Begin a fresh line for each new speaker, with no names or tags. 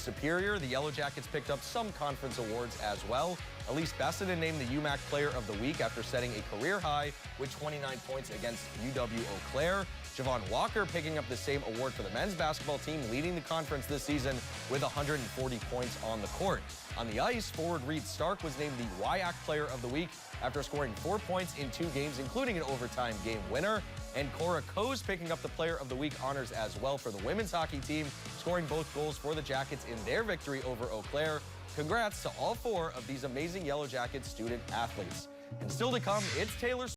Superior, the Yellowjackets picked up some conference awards as well. Elise Bessenden named the UMAC Player of the Week after setting a career high with 29 points against UW Eau Claire. Javon Walker picking up the same award for the men's basketball team, leading the conference this season with 140 points on the court. On the ice, forward Reed Stark was named the WIAC Player of the Week after scoring 4 points in 2 games, including an overtime game winner. And Cora Coase picking up the Player of the Week honors as well for the women's hockey team, scoring both goals for the Jackets in their victory over Eau Claire. Congrats to all 4 of these amazing Yellow Jacket student athletes. And still to come, it's Taylor